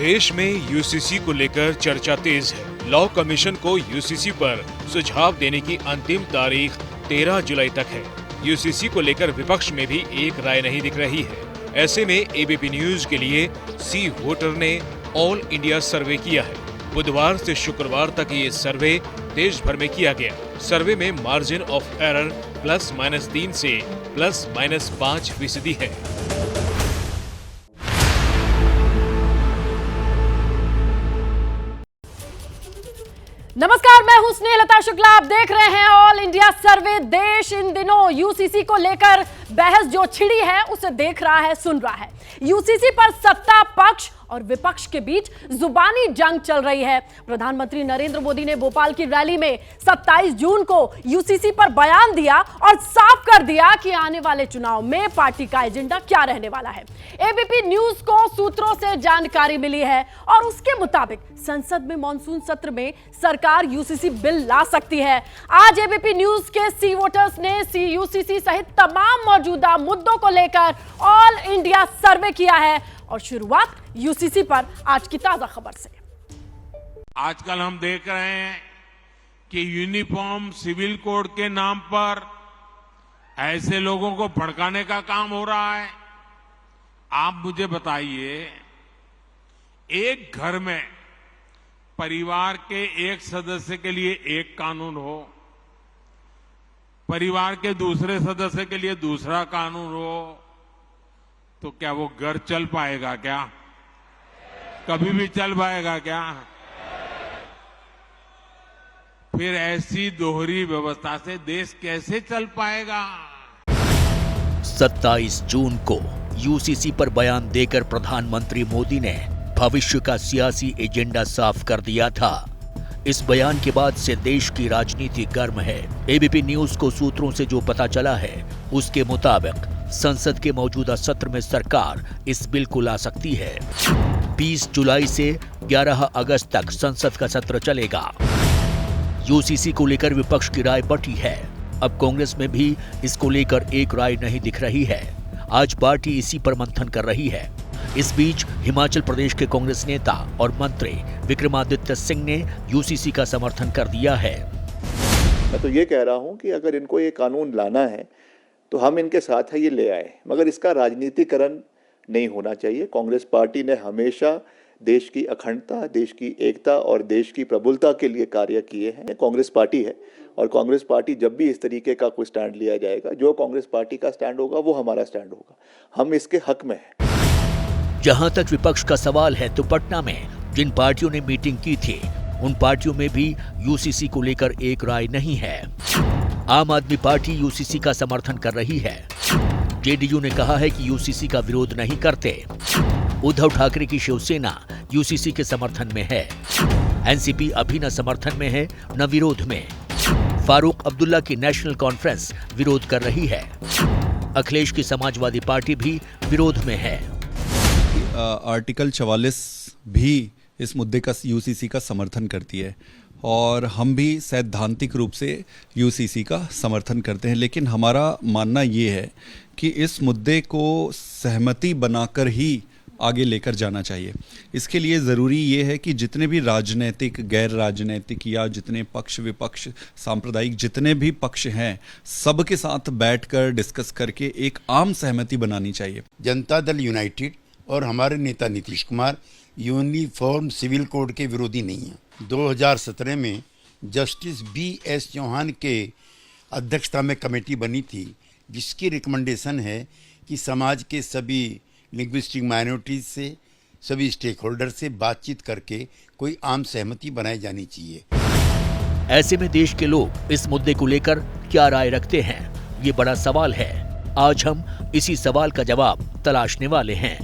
देश में यूसीसी को लेकर चर्चा तेज है। लॉ कमीशन को यूसीसी पर सुझाव देने की अंतिम तारीख 13 जुलाई तक है। यूसीसी को लेकर विपक्ष में भी एक राय नहीं दिख रही है। ऐसे में एबीपी न्यूज के लिए सी वोटर ने ऑल इंडिया सर्वे किया है। बुधवार से शुक्रवार तक ये सर्वे देश भर में किया गया। सर्वे में मार्जिन ऑफ एरर ±3 से ±5% है। नमस्कार, मैं हूं स्नेहलता शुक्ला। आप देख रहे हैं ऑल इंडिया सर्वे। देश इन दिनों यूसीसी को लेकर बहस जो छिड़ी है उसे देख रहा है, सुन रहा है। यूसीसी पर सत्ता पक्ष और विपक्ष के बीच जुबानी जंग चल रही है। प्रधानमंत्री नरेंद्र मोदी ने भोपाल की रैली में 27 जून को यूसीसी पर बयान दिया और साफ कर दिया कि आने वाले चुनाव में पार्टी का एजेंडा क्या रहने वाला है। एबीपी न्यूज को सूत्रों से जानकारी मिली है और उसके मुताबिक संसद में मॉनसून सत्र में सरकार यूसीसी बिल ला सकती है। आज एबीपी न्यूज के सी वोटर्स ने यूसीसी सहित तमाम मौजूदा मुद्दों को लेकर ऑल इंडिया सर्वे किया है और शुरुआत यूसीसी पर आज की ताजा खबर से। आजकल हम देख रहे हैं कि यूनिफॉर्म सिविल कोड के नाम पर ऐसे लोगों को भड़काने का काम हो रहा है। आप मुझे बताइए, एक घर में परिवार के एक सदस्य के लिए एक कानून हो, परिवार के दूसरे सदस्य के लिए दूसरा कानून हो, तो क्या वो घर चल पाएगा? क्या कभी भी चल पाएगा क्या? फिर ऐसी दोहरी व्यवस्था से देश कैसे चल पाएगा? 27 जून को यूसीसी पर बयान देकर प्रधानमंत्री मोदी ने भविष्य का सियासी एजेंडा साफ कर दिया था। इस बयान के बाद से देश की राजनीति गर्म है। एबीपी न्यूज को सूत्रों से जो पता चला है उसके मुताबिक संसद के मौजूदा सत्र में सरकार इस बिल को ला सकती है। 20 जुलाई से 11 अगस्त तक संसद का सत्र चलेगा। यूसीसी को लेकर विपक्ष की राय बटी है। अब कांग्रेस में भी इसको लेकर एक राय नहीं दिख रही है। आज पार्टी इसी पर मंथन कर रही है। इस बीच हिमाचल प्रदेश के कांग्रेस नेता और मंत्री विक्रमादित्य सिंह ने यूसीसी का समर्थन कर दिया है। मैं तो ये कह रहा हूं कि अगर इनको ये कानून लाना है तो हम इनके साथ है, ये ले आए, मगर इसका राजनीतिकरण नहीं होना चाहिए। कांग्रेस पार्टी ने हमेशा देश की अखंडता, देश की एकता और देश की प्रभुता के लिए कार्य किए हैं। कांग्रेस पार्टी है और कांग्रेस पार्टी जब भी इस तरीके का कोई स्टैंड लिया जाएगा, जो कांग्रेस पार्टी का स्टैंड होगा वो हमारा स्टैंड होगा। हम इसके हक में हैं। जहां तक विपक्ष का सवाल है तो पटना में जिन पार्टियों ने मीटिंग की थी उन पार्टियों में भी यूसीसी को लेकर एक राय नहीं है। आम आदमी पार्टी यूसीसी का समर्थन कर रही है। जेडीयू ने कहा है कि यूसीसी का विरोध नहीं करते। उद्धव ठाकरे की शिवसेना यूसीसी के समर्थन में है। एनसीपी अभी न समर्थन में है न विरोध में। फारूक अब्दुल्ला की नेशनल कॉन्फ्रेंस विरोध कर रही है। अखिलेश की समाजवादी पार्टी भी विरोध में है। आर्टिकल 44 भी इस मुद्दे का यूसीसी का समर्थन करती है और हम भी सैद्धांतिक रूप से यूसीसी का समर्थन करते हैं, लेकिन हमारा मानना ये है कि इस मुद्दे को सहमति बनाकर ही आगे लेकर जाना चाहिए। इसके लिए ज़रूरी ये है कि जितने भी राजनीतिक, गैर राजनीतिक या जितने पक्ष विपक्ष, सांप्रदायिक जितने भी पक्ष हैं, सबके साथ बैठकर डिस्कस करके एक आम सहमति बनानी चाहिए। जनता दल यूनाइटेड और हमारे नेता Nitish Kumar uniform civil code के विरोधी नहीं हैं। 2017 में जस्टिस BS चौहान के अध्यक्षता में कमेटी बनी थी, जिसकी रिकमेंडेशन है कि समाज के सभी लिंग्विस्टिक माइनॉरिटीज से, सभी स्टेक होल्डर से बातचीत करके कोई आम सहमति बनाई जानी चाहिए। ऐसे में देश के लोग इस मुद्दे को लेकर क्या राय रखते हैं, ये बड़ा सवाल है। आज हम इसी सवाल का जवाब तलाशने वाले हैं।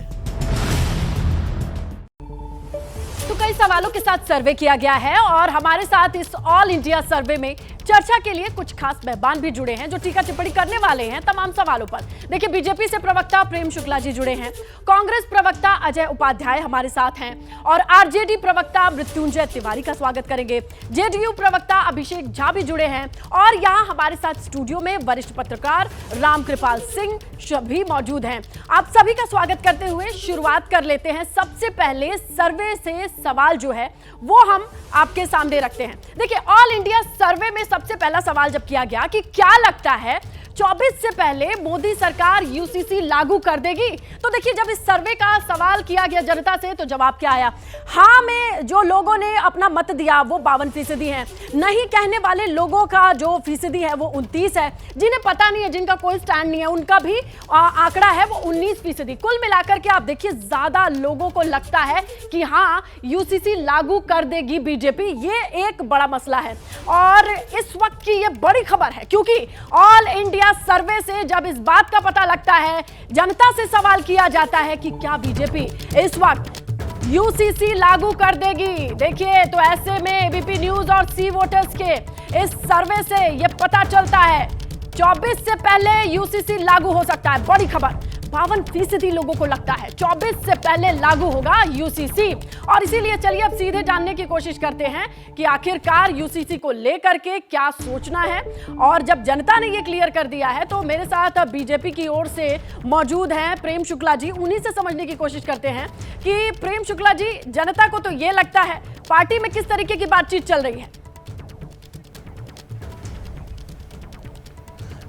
तो कई सवालों के साथ सर्वे किया गया है और हमारे साथ इस ऑल इंडिया सर्वे में चर्चा के लिए कुछ खास मेहमान भी जुड़े हैं जो टीका टिप्पणी करने वाले हैं तमाम सवालों पर। देखिए, बीजेपी से प्रवक्ता प्रेम शुक्ला जी जुड़े हैं, कांग्रेस प्रवक्ता अजय उपाध्याय हमारे साथ हैं और आरजेडी प्रवक्ता मृत्युंजय तिवारी का स्वागत करेंगे। जेडीयू प्रवक्ता अभिषेक झा भी जुड़े हैं और यहाँ हमारे साथ स्टूडियो में वरिष्ठ पत्रकार रामकृपाल सिंह भी मौजूद हैं। आप सभी का स्वागत करते हुए शुरुआत कर लेते हैं। सबसे पहले सर्वे से सवाल जो है वो हम आपके सामने रखते हैं। देखिए, ऑल इंडिया सर्वे में सबसे पहला सवाल जब किया गया कि क्या लगता है 24 से पहले मोदी सरकार यूसीसी लागू कर देगी, तो देखिए जब इस सर्वे का सवाल किया गया जनता से तो जवाब क्या आया। हाँ में जो लोगों ने अपना मत दिया वो 52% है, नहीं कहने वाले लोगों का जो फीसदी है वो 29 है, जिन्हें पता नहीं है, जिनका कोई स्टैंड नहीं है, उनका भी आंकड़ा है वो 19%। कुल मिलाकर के आप देखिए ज्यादा लोगों को लगता है कि हाँ यूसीसी लागू कर देगी बीजेपी। ये एक बड़ा मसला है और इस वक्त की ये बड़ी खबर है क्योंकि ऑल इंडिया सर्वे से जब इस बात का पता लगता है, जनता से सवाल किया जाता है कि क्या बीजेपी इस वक्त यूसीसी लागू कर देगी। देखिए, तो ऐसे में एबीपी न्यूज और सी वोटर्स के इस सर्वे से यह पता चलता है 24 से पहले यूसीसी लागू हो सकता है। बड़ी खबर, 52% लोगों को लगता है 24 से पहले लागू होगा यूसीसी। और इसीलिए चलिए अब सीधे जानने की कोशिश करते हैं कि आखिरकार यूसीसी को लेकर के क्या सोचना है। और जब जनता ने ये क्लियर कर दिया है तो मेरे साथ बीजेपी की ओर से मौजूद हैं प्रेम शुक्ला जी। उन्हीं से समझने की कोशिश करते हैं कि प्रेम शुक्ला जी, जनता को तो ये लगता है, पार्टी में किस तरीके की बातचीत चल रही है?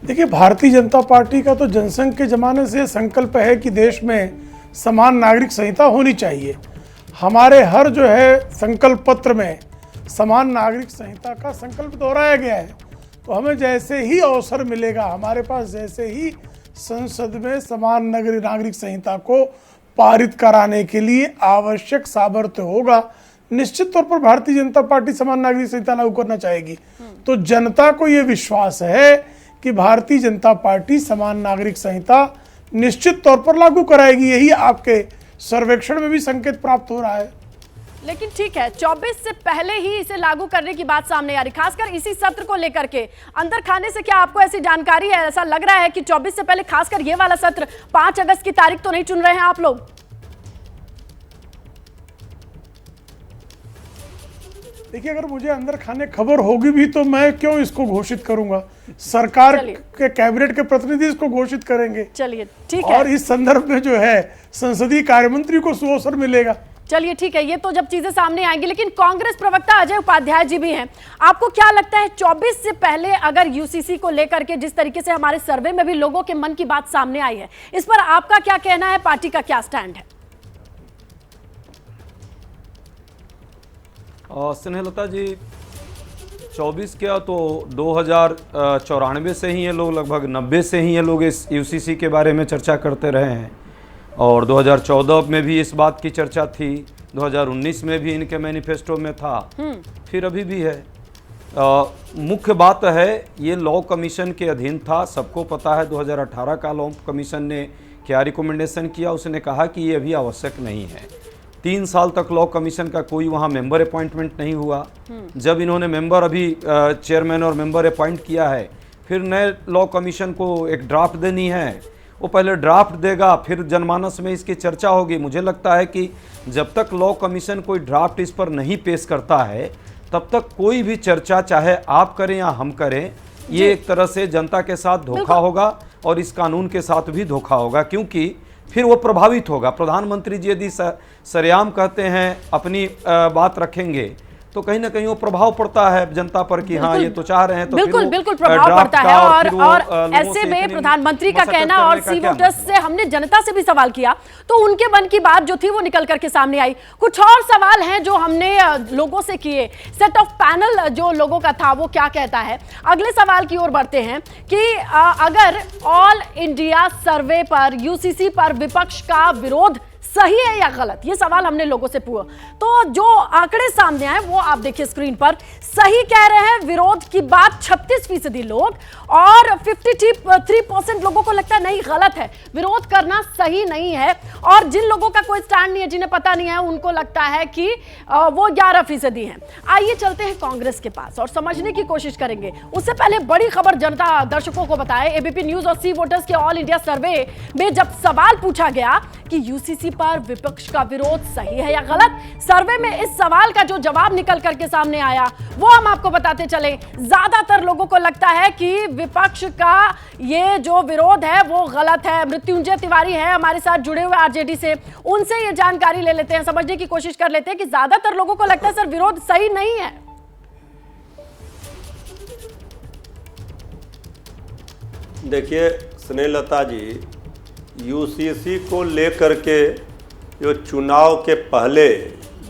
देखिए, भारतीय जनता पार्टी का तो जनसंघ के जमाने से संकल्प है कि देश में समान नागरिक संहिता होनी चाहिए। हमारे हर जो है संकल्प पत्र में समान नागरिक संहिता का संकल्प दोहराया गया है। तो हमें जैसे ही अवसर मिलेगा, हमारे पास जैसे ही संसद में समान नागरिक संहिता को पारित कराने के लिए आवश्यक सामर्थ्य होगा, निश्चित तौर पर भारतीय जनता पार्टी समान नागरिक संहिता लागू करना चाहेगी। तो जनता को यह विश्वास है कि भारतीय जनता पार्टी समान नागरिक संहिता निश्चित तौर पर लागू कराएगी। यही आपके सर्वेक्षण में भी संकेत प्राप्त हो रहा है। लेकिन ठीक है, 24 से पहले ही इसे लागू करने की बात सामने आ रही, खासकर इसी सत्र को लेकर के। अंदर खाने से क्या आपको ऐसी जानकारी है, ऐसा लग रहा है कि 24 से पहले, खासकर ये वाला सत्र 5 अगस्त की तारीख तो नहीं चुन रहे हैं आप लोग? देखिए, अगर मुझे अंदर खाने खबर होगी भी तो मैं क्यों इसको घोषित करूंगा? सरकार के कैबिनेट के प्रतिनिधि इसको घोषित करेंगे। चलिए ठीक है। और इस संदर्भ में जो है संसदीय कार्य मंत्री को सुअवसर मिलेगा। चलिए ठीक है, ये तो जब चीजें सामने आएंगी। लेकिन कांग्रेस प्रवक्ता अजय उपाध्याय जी भी हैं, आपको क्या लगता है 24 से पहले अगर यूसीसी को लेकर के जिस तरीके से हमारे सर्वे में भी लोगों के मन की बात सामने आई है, इस पर आपका क्या कहना है, पार्टी का क्या स्टैंड है? स्नेहलता जी, 24 क्या तो 2094 से ही ये लोग, लगभग 90 से ही ये लोग इस यूसीसी के बारे में चर्चा करते रहे हैं और 2014 में भी इस बात की चर्चा थी, 2019 में भी इनके मैनिफेस्टो में था, फिर अभी भी है। मुख्य बात है ये लॉ कमीशन के अधीन था। सबको पता है 2018 का लॉ कमीशन ने क्या रिकमेंडेशन किया, उसने कहा कि ये अभी आवश्यक नहीं है। 3 साल तक लॉ कमीशन का कोई वहाँ मेंबर अपॉइंटमेंट नहीं हुआ। जब इन्होंने मेंबर अभी चेयरमैन और मेंबर अपॉइंट किया है, फिर नए लॉ कमीशन को एक ड्राफ्ट देनी है, वो पहले ड्राफ्ट देगा, फिर जनमानस में इसकी चर्चा होगी। मुझे लगता है कि जब तक लॉ कमीशन कोई ड्राफ्ट इस पर नहीं पेश करता है तब तक कोई भी चर्चा, चाहे आप करें या हम करें, ये एक तरह से जनता के साथ धोखा होगा और इस कानून के साथ भी धोखा होगा, क्योंकि फिर वो प्रभावित होगा। प्रधानमंत्री जी यदि सरेआम कहते हैं, अपनी बात रखेंगे, तो कहीं ना कहीं वो प्रभाव पड़ता है जनता पर कि हाँ ये तो चाह रहे हैं, तो बिल्कुल बिल्कुल प्रभाव पड़ता है। और ऐसे में प्रधानमंत्री का कहना, और सी वोटर्स से हमने जनता से भी सवाल किया तो उनके मन की बात जो थी वो निकल करके सामने आई। कुछ और सवाल हैं जो हमने लोगों से किए, सेट ऑफ पैनल जो लोगों का था वो क्या कहता है। अगले सवाल की ओर बढ़ते हैं कि अगर ऑल इंडिया सर्वे पर यूसीसी पर विपक्ष का विरोध सही है या गलत, ये सवाल हमने लोगों से पूछा। तो जो आंकड़े सामने आए वो आप देखिए स्क्रीन पर। सही कह रहे हैं विरोध की बात 36% लोग, और 53% लोगों को लगता है नहीं गलत है, विरोध करना सही नहीं है। और जिन लोगों का कोई स्टैंड नहीं है, जिन्हें पता नहीं है, उनको लगता है कि वो 11% हैं। आइए चलते हैं कांग्रेस के पास और समझने की कोशिश करेंगे। उससे पहले बड़ी खबर जनता दर्शकों को बताए, एबीपी न्यूज और सी वोटर्स के ऑल इंडिया सर्वे में जब सवाल पूछा गया कि यूसीसी पर विपक्ष का विरोध सही है या गलत, सर्वे में इस सवाल का जो जवाब निकल करके सामने आया वो हम आपको बताते चले। ज्यादातर लोगों को लगता है कि विपक्ष का ये जो विरोध है वो गलत है। मृत्युंजय तिवारी है हमारे साथ जुड़े हुए आरजेडी से, उनसे ये जानकारी ले लेते हैं, समझने की कोशिश कर लेते हैं कि ज्यादातर लोगों को लगता है सर विरोध सही नहीं है। देखिए स्नेहलता जी, यूसीसी को लेकर के जो चुनाव के पहले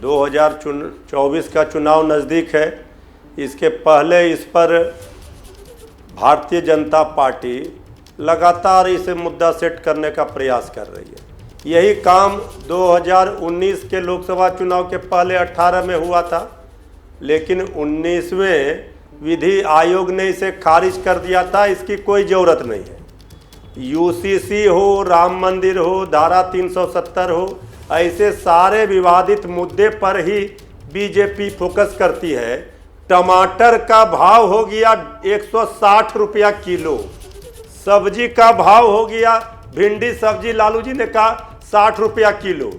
2024 का चुनाव नज़दीक है, इसके पहले इस पर भारतीय जनता पार्टी लगातार इसे मुद्दा सेट करने का प्रयास कर रही है। यही काम 2019 के लोकसभा चुनाव के पहले 18 में हुआ था, लेकिन 19वें विधि आयोग ने इसे खारिज कर दिया था। इसकी कोई ज़रूरत नहीं है। यूसीसी हो, राम मंदिर हो, धारा 370 हो, ऐसे सारे विवादित मुद्दे पर ही बीजेपी फोकस करती है। टमाटर का भाव हो गया 160 रुपया किलो, सब्जी का भाव हो गया, भिंडी सब्जी लालू जी ने कहा 60 रुपया किलो।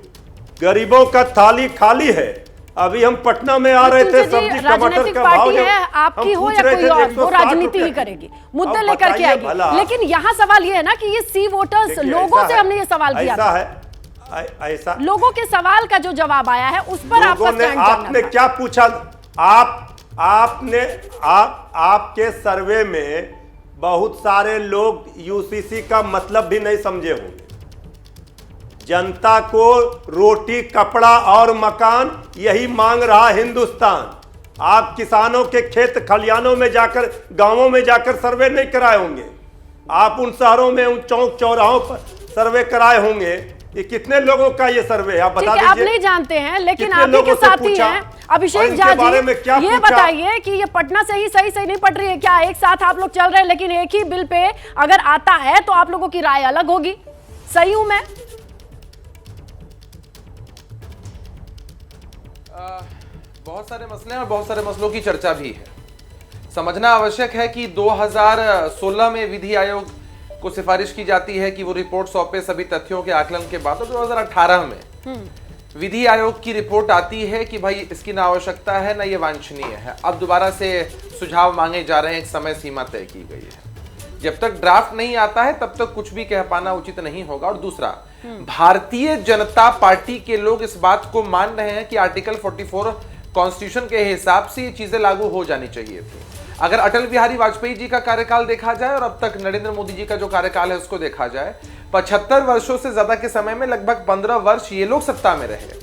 गरीबों का थाली खाली है। अभी हम पटना में आ रहे थे, सब्जी टमाटर का भाव है आपकी हो या कोई और, वो राजनीति ही करेगी, मुद्दे लेकर के आएगी। लेकिन यहाँ सवाल ये है ना कि ये सी वोटर्स लोगों से हमने ये सवाल किया था, ऐसा लोगों के सवाल का जो जवाब आया है उस पर आपने क्या पूछा? आपके सर्वे में बहुत सारे लोग यूसीसी का मतलब भी नहीं समझे होंगे। जनता को रोटी, कपड़ा और मकान यही मांग रहा हिंदुस्तान। आप किसानों के खेत खलियानों में जाकर, गांवों में जाकर सर्वे नहीं कराए होंगे। आप उन शहरों में, उन चौक चौराहों पर सर्वे कराए होंगे। ये कितने लोगों का ये सर्वे है आप बता दीजिए। आप नहीं जानते हैं, लेकिन आप ही के साथी हैं अभिषेक झा जी, ये बताइए कि ये पटना से ही सही नहीं पट रही है क्या? एक साथ आप लोग चल रहे हैं, लेकिन एक ही बिल पे अगर आता है तो आप लोगों की राय अलग होगी। सही हूं मैं? बहुत सारे मसले हैं और बहुत सारे मसलों की चर्चा भी है। समझना आवश्यक है कि 2016 में विधि आयोग को सिफारिश की जाती है कि वो रिपोर्ट सौंपे सभी तथ्यों के आकलन के बाद। 2018 में विधि आयोग की रिपोर्ट आती है कि भाई इसकी ना आवश्यकता है ना ये वांछनीय है। अब दोबारा से सुझाव मांगे जा रहे हैं, एक समय सीमा तय की गई है। जब तक ड्राफ्ट नहीं आता है तब तक कुछ भी कह पाना उचित नहीं होगा। और दूसरा, भारतीय जनता पार्टी के लोग इस बात को मान रहे हैं कि आर्टिकल 44 कॉन्स्टिट्यूशन के हिसाब से ये चीजें लागू हो जानी चाहिए थी। अगर अटल बिहारी वाजपेयी जी का कार्यकाल देखा जाए और अब तक नरेंद्र मोदी जी का जो कार्यकाल है उसको देखा जाए, 75 वर्षों से ज्यादा के समय में लगभग 15 वर्ष ये लोग सत्ता में रहे।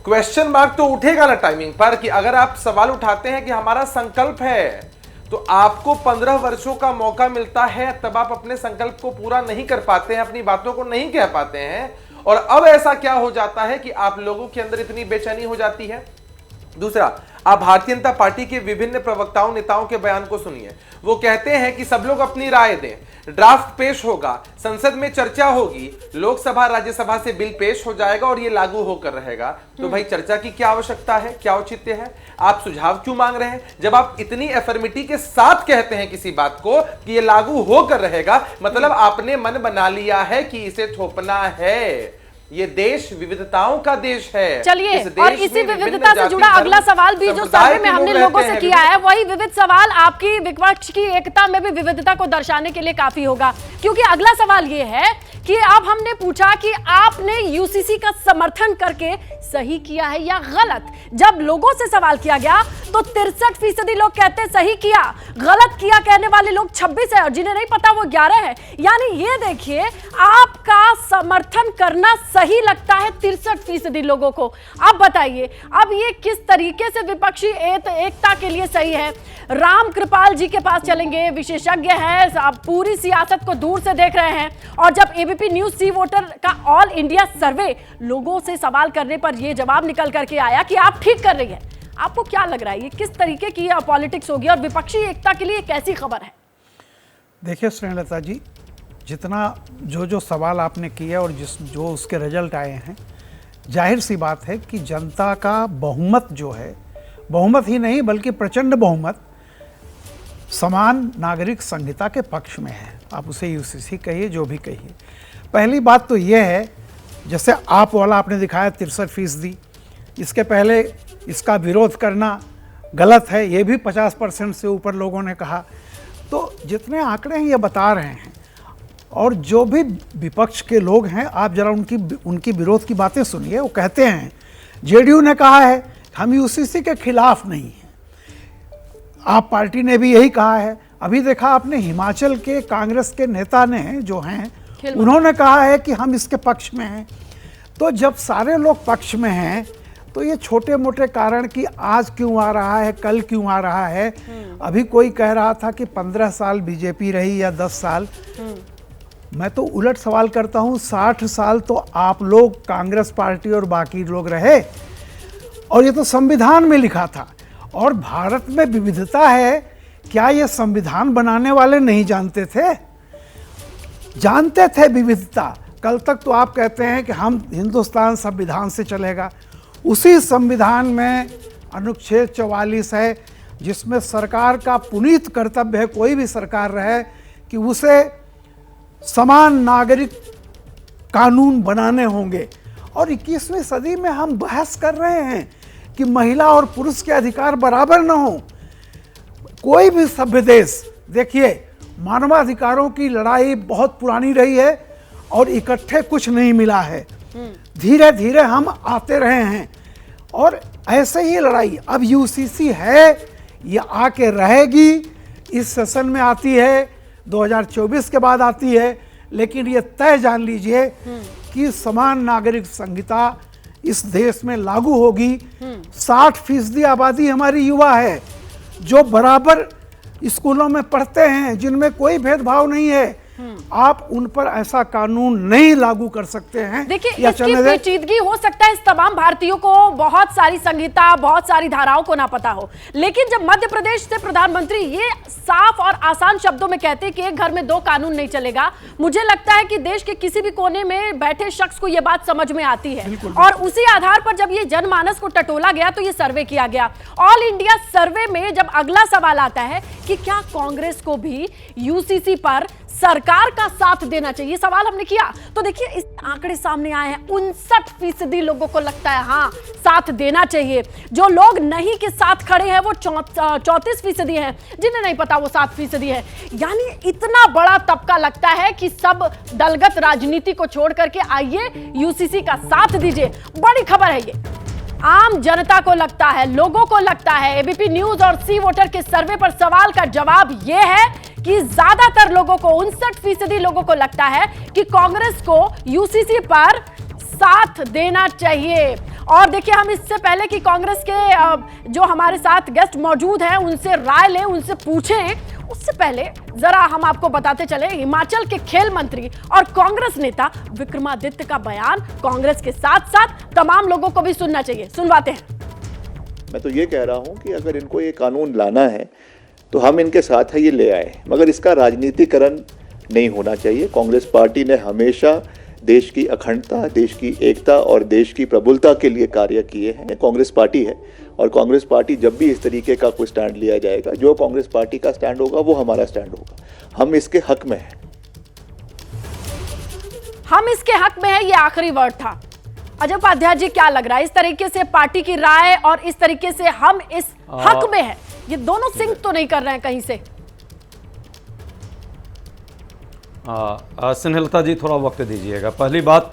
क्वेश्चन मार्क तो उठेगा ना टाइमिंग पर, कि अगर आप सवाल उठाते हैं कि हमारा संकल्प है तो आपको 15 वर्षों का मौका मिलता है, तब आप अपने संकल्प को पूरा नहीं कर पाते हैं, अपनी बातों को नहीं कह पाते हैं। और अब ऐसा क्या हो जाता है कि आप लोगों के अंदर इतनी बेचैनी हो जाती है। दूसरा, आप भारतीय जनता पार्टी के विभिन्न प्रवक्ताओं, नेताओं के बयान को सुनिए। वो कहते हैं कि सब लोग अपनी राय दें, ड्राफ्ट पेश होगा, संसद में चर्चा होगी, लोकसभा राज्यसभा से बिल पेश हो जाएगा और ये लागू होकर रहेगा। तो भाई चर्चा की क्या आवश्यकता है, क्या औचित्य है? आप सुझाव क्यों मांग रहे हैं? जब आप इतनी एफर्मिटी के साथ कहते हैं किसी बात को कि ये लागू होकर रहेगा, मतलब आपने मन बना लिया है कि इसे थोपना है। ये देश विविधताओं का देश है। चलिए, और इसी विविधता से जुड़ा अगला सवाल भी जो सर्वे में हमने लोगों से किया है, वही विविध सवाल आपकी विपक्ष की एकता में भी विविधता को दर्शाने के लिए काफी होगा। क्योंकि अगला सवाल ये है कि अब हमने पूछा कि आपने यूसीसी का समर्थन करके सही किया है या गलत? जब लोगों से सवाल किया गया तो 63% लोग कहते सही किया, गलत किया कहने वाले लोग 26 है और जिन्हें नहीं पता वो 11 है। यानी ये देखिए, आपका समर्थन करना सही लगता है 63% लोगों को। अब बताइए, अब ये किस तरीके से विपक्षी एकता के लिए सही है? राम कृपाल जी के पास चलेंगे, विशेषज्ञ हैं, आप पूरी सियासत को दूर से देख रहे हैं। और जब एबीपी न्यूज सी वोटर का ऑल इंडिया सर्वे लोगों से सवाल करने पर यह जवाब निकल करके आया कि आप ठीक कर रही हैं, आपको क्या लग रहा है ये किस तरीके की पॉलिटिक्स होगी और विपक्षी एकता के लिए कैसी खबर है? देखिए स्नेहलता जी, जितना जो सवाल आपने किया और जो उसके रिजल्ट आए हैं, जाहिर सी बात है कि जनता का बहुमत जो है, बहुमत ही नहीं बल्कि प्रचंड बहुमत समान नागरिक संहिता के पक्ष में है। आप उसे यूसीसी कहिए, जो भी कहिए। पहली बात तो यह है, जैसे आप वाला आपने दिखाया 63%, इसके पहले इसका विरोध करना गलत है, ये भी 50% से ऊपर लोगों ने कहा। तो जितने आंकड़े हैं ये बता रहे हैं। और जो भी विपक्ष के लोग हैं, आप जरा उनकी विरोध की बातें सुनिए। वो कहते हैं, जेडीयू ने कहा है हम यूसीसी के खिलाफ नहीं हैं, आप पार्टी ने भी यही कहा है। अभी देखा आपने हिमाचल के कांग्रेस के नेता ने जो हैं, उन्होंने कहा है कि हम इसके पक्ष में हैं। तो जब सारे लोग पक्ष में हैं तो ये छोटे मोटे कारण कि आज क्यों आ रहा है, कल क्यों आ रहा है। अभी कोई कह रहा था कि 15 साल बीजेपी रही या 10 साल। मैं तो उलट सवाल करता हूँ, 60 साल तो आप लोग कांग्रेस पार्टी और बाकी लोग रहे, और ये तो संविधान में लिखा था। और भारत में विविधता है, क्या ये संविधान बनाने वाले नहीं जानते थे? जानते थे विविधता। कल तक तो आप कहते हैं कि हम हिंदुस्तान संविधान से चलेगा। उसी संविधान में अनुच्छेद 44 है, जिसमें सरकार का पुनीत कर्तव्य है, कोई भी सरकार रहे, कि उसे समान नागरिक कानून बनाने होंगे। और 21वीं सदी में हम बहस कर रहे हैं कि महिला और पुरुष के अधिकार बराबर न हो। कोई भी सभ्य देश, देखिए, मानवाधिकारों की लड़ाई बहुत पुरानी रही है और इकट्ठे कुछ नहीं मिला है। धीरे धीरे हम आते रहे हैं और ऐसे ही लड़ाई अब यूसीसी है, ये आके रहेगी। इस सेशन में आती है, 2024 के बाद आती है, लेकिन ये तय जान लीजिए कि समान नागरिक संहिता इस देश में लागू होगी। 60% आबादी हमारी युवा है जो बराबर स्कूलों में पढ़ते हैं, जिनमें कोई भेदभाव नहीं है। आप उन पर ऐसा कानून नहीं लागू कर सकते हैं। देखिए, इसकी पेचीदगी हो सकता है इस तमाम भारतीयों को बहुत सारी संहिता, बहुत सारी धाराओं को ना पता हो, लेकिन जब मध्य प्रदेश से प्रधानमंत्री ये साफ और आसान शब्दों में कहते हैं कि एक घर में 2 कानून नहीं चलेगा, मुझे लगता है कि देश के किसी भी कोने में बैठे शख्स को यह बात समझ में आती है। और उसी आधार पर जब ये जनमानस को टटोला गया तो ये सर्वे किया गया। ऑल इंडिया सर्वे में जब अगला सवाल आता है कि क्या कांग्रेस को भी यूसीसी पर सरकार का साथ देना चाहिए, सवाल हमने किया, तो देखिए इस आंकड़े सामने आए हैं। 59% लोगों को लगता है हाँ साथ देना चाहिए। जो लोग नहीं के साथ खड़े हैं वो 34% हैं, जिन्हें नहीं पता वो 7% है। यानी इतना बड़ा तबका लगता है कि सब दलगत राजनीति को छोड़ करके आइए यूसीसी का साथ दीजिए। बड़ी खबर है ये, आम जनता को लगता है, लोगों को लगता है। एबीपी न्यूज और सी वोटर के सर्वे पर सवाल का जवाब यह है कि ज्यादातर लोगों को, 59% लोगों को लगता है कि कांग्रेस को यूसीसी पर साथ देना चाहिए। और देखिए, हम इससे पहले कि कांग्रेस के जो हमारे साथ गेस्ट मौजूद हैं उनसे राय लें, उनसे पूछें, उससे पहले जरा हम आपको बताते चले हिमाचल के खेल मंत्री और कांग्रेस नेता विक्रमादित्य का बयान कांग्रेस के साथ साथ तमाम लोगों को भी सुनना चाहिए। सुनवाते हैं। मैं तो ये कह रहा हूं कि अगर इनको ये कानून लाना है तो हम इनके साथ है ये ले आए, मगर इसका राजनीतिकरण नहीं होना चाहिए। कांग्रेस पार्टी ने हमेशा देश की अखंडता, देश की एकता और देश की प्रभुता के लिए कार्य किए हैं। कांग्रेस पार्टी है और कांग्रेस पार्टी जब भी इस तरीके का कोई स्टैंड लिया जाएगा, जो कांग्रेस पार्टी का स्टैंड होगा वो हमारा स्टैंड होगा। हम इसके हक में हैं। हम इसके हक में है, ये आखिरी वर्ड था। अजय उपाध्याय जी, क्या लग रहा है इस तरीके से पार्टी की राय और इस तरीके से हम इस हक में है, ये दोनों सिंक तो नहीं कर रहे हैं कहीं से? स्नेहलता जी, थोड़ा वक्त दीजिएगा। पहली बात,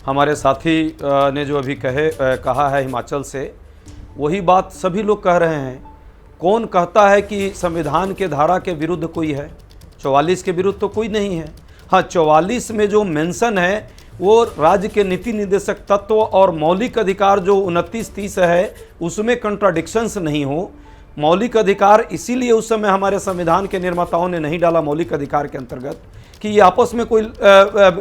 हमारे साथी ने जो अभी कहा है हिमाचल से, वही बात सभी लोग कह रहे हैं। कौन कहता है कि संविधान के धारा के विरुद्ध कोई है? 44 के विरुद्ध तो कोई नहीं है। हाँ, 44 में जो मेंशन है वो राज्य के नीति निर्देशक तत्व और मौलिक अधिकार जो 29-30 है उसमें कंट्राडिक्शंस नहीं हो। मौलिक अधिकार इसीलिए उस समय हमारे संविधान के निर्माताओं ने नहीं डाला मौलिक अधिकार के अंतर्गत कि ये आपस में कोई